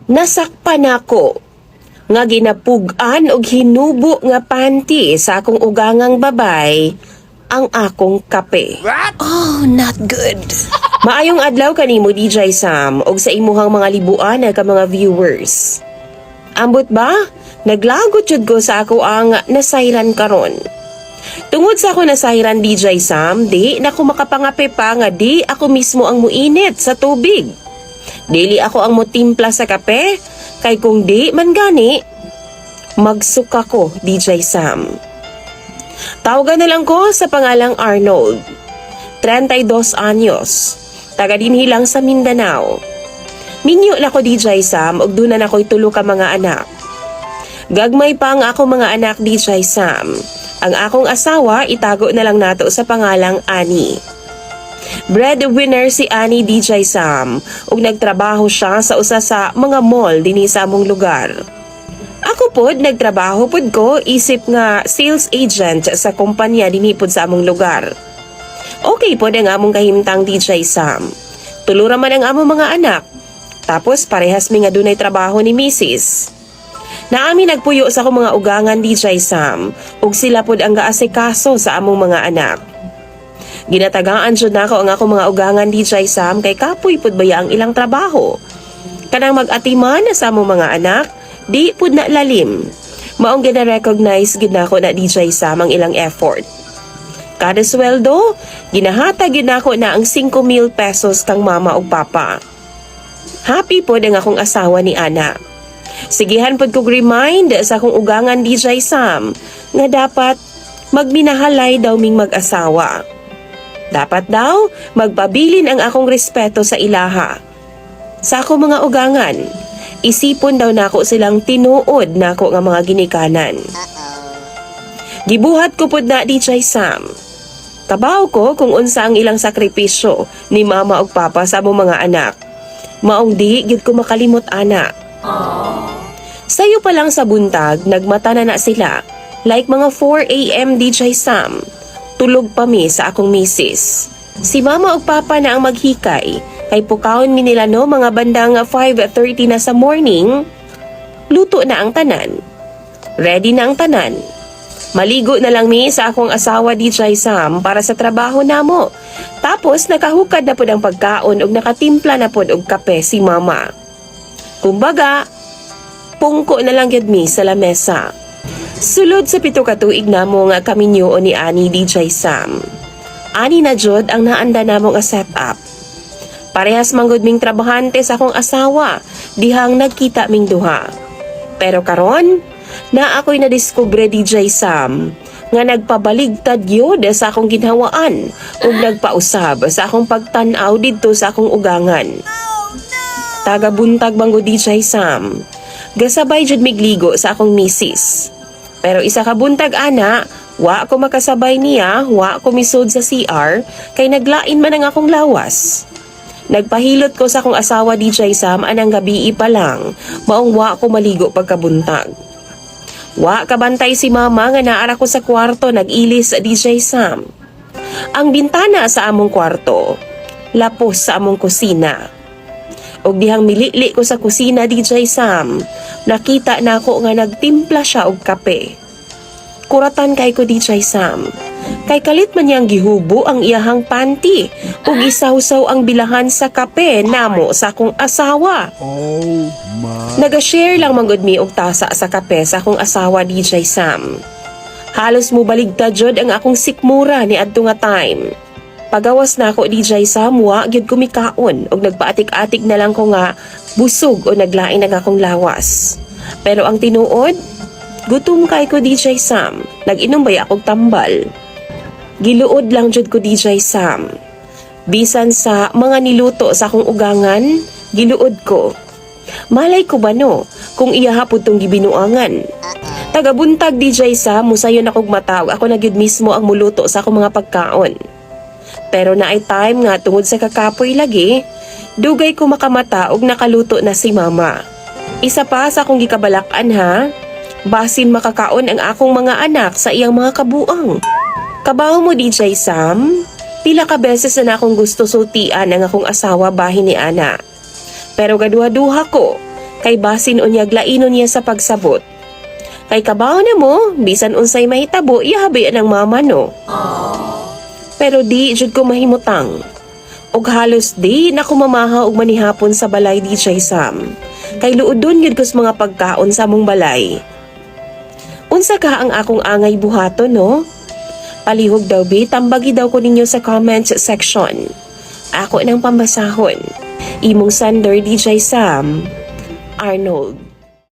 Nasakpan ako nga ginapug-an og hinubo nga panty sa akong ugangang babay ang akong kape. Oh, not good. Maayong adlaw kanimo DJ Sam og sa imuhang mga libuan ka mga viewers. Ambot ba? Naglagot jud ko sa ako ang nasayran karon. Tungod sa ako nasayran DJ Sam, di na ko makapangape pa nga di ako mismo ang muinit sa tubig. Dili ako ang mutimpla sa kape, kay kung di man gani, magsuka ko DJ Sam. Tawagan na lang ko sa pangalang Arnold. 32 anyos. Taga dinhi lang sa Mindanao. Minyo na ko DJ Sam ug dunan ako'y tulo ka mga anak. Gagmay pa ang ako mga anak DJ Sam. Ang akong asawa itago na lang nato sa pangalang Annie. Breadwinner si Annie DJ Sam ug nagtrabaho siya sa usa sa mga mall dinhi sa among lugar. Ako pod nagtrabaho pod ko isip nga sales agent sa kumpanya dinhi pod sa among lugar. Okay pod ang among kahimtang DJ Sam. Tulo ra man ang among mga anak. Tapos parehas mi nga dunay trabaho ni Mrs. Naami nagpuyo sa akong mga ugangan DJ Sam ug sila pod ang gaasikaso sa among mga anak. Ginatagaan jud nako ang akong mga ugangan DJ Sam kay kapoy pod baya ang ilang trabaho. Kanang mag-atiman sa among mga anak, di pod na lalim. Maong gina-recognize gid nako na DJ Sam ang ilang effort. Kada sweldo, ginahatag gid nako na ang 5,000 pesos kang mama ug papa. Happy pod ang akong asawa ni Ana. Sigihan pod kog remind sa akong ugangan DJ Sam nga dapat magminahalay daw ming mag-asawa. Dapat daw magpabilin ang akong respeto sa ilaha. Sa akong mga ugangan, isipon daw nako silang tinuod nako nga mga ginikanan. Gibuhat ko pod na DJ Sam. Kabaw ko kung unsa ang ilang sakripisyo ni mama ug papa sa among mga anak. Maong di gid ko makalimot ana. Sayo pa lang sa buntag, nagmata na sila. Like mga 4 AM DJ Sam. Tulog pa mi sa akong misis. Si mama ug papa na ang maghikay. Kay pukawon mi nila no mga bandang 5:30 na sa morning. Luto na ang tanan. Ready na ang tanan. Maligo na lang mi sa akong asawa DJ Sam para sa trabaho namo. Tapos nakahukad na pod ang pagkaon ug nakatimpla na pod og kape si mama. Kumbaga, pungko na lang gyud mi sa lamesa. Sulod sa 7 ka tuig namo nga kaminyo ni Annie DJ Sam. Ani na jud ang naanda namo nga setup. Parehas manggod ming trabahante sa akong asawa, dihang nagkita ming duha. Pero karon, na ako'y nadiskubre DJ Sam nga nagpabaligtad gyud sa akong ginhawaan ug nagpausab sa akong pagtan-aw didto sa akong ugangan. Taga buntag banggo DJ Sam. Gasabay jud migligo sa akong misis. Pero isa ka buntag ana, wa ko makasabay niya, wa ko misud sa CR kay naglain man ang akong lawas. Nagpahilot ko sa akong asawa DJ Sam anang gabi pa lang, maong wa ko maligo pagkabuntag. Wa kabantay si mama nga naara ko sa kwarto nag-ilis DJ Sam. Ang bintana sa among kwarto, lapos sa among kusina. Og dihang milili ko sa kusina DJ Sam, nakita na ako nga nagtimpla siya og kape. Kuratan kay ko DJ Sam. Kay kalit man niyang gihubo ang iyahang panty ug isawsaw ang bilahan sa kape namo sa akong asawa. Oh my. Naga-share lang manggod mi og tasa sa kape sa akong asawa DJ Sam. Halos mo baligtad jud ang akong sikmura ni adto nga time. Pagawas na ako DJ Sam, wa gyud ko mikaon og nagpaatik-atik na lang ko nga busog o naglain ang akong lawas. Pero ang tinuod, gutom kay ko DJ Sam. Nag-inom ba akong tambal? Giluod lang jud ko DJ Sam. Bisan sa mga niluto sa akong ugangan, giluod ko. Malay ko ba no, kung iya hapon tong gibinuangan. Tagabuntag DJ Sam, musayon akong matawag ako na gyud mismo ang muluto sa akong mga pagkaon. Pero naay time nga tungod sa kakapoy lagi, dugay ko makamata og nakaluto na si mama. Isa pa sa akong gikabalakan ha, basin makakaon ang akong mga anak sa iyang mga kabuang. Kabaw mo DJ Sam, pila ka beses na akong gusto sultian ang akong asawa bahin ni Ana. Pero gaduha-duha ko, Kay basin unyag lainon niya sa pagsabot. Kay kabaw na mo, bisan unsay mahitabo, ihabi ang mama no. Pero di jud ko mahimutang. Og halos di na ko mamaha og manihapon sa balay DJ Sam. Kay luodon gyud ko sa mga pagkaon sa among balay. Unsa ka ang akong angay buhaton no? Palihog daw bi, tambagi daw ko ninyo sa comments section. Ako nang pambasahon. Imong sender DJ Sam Arnold.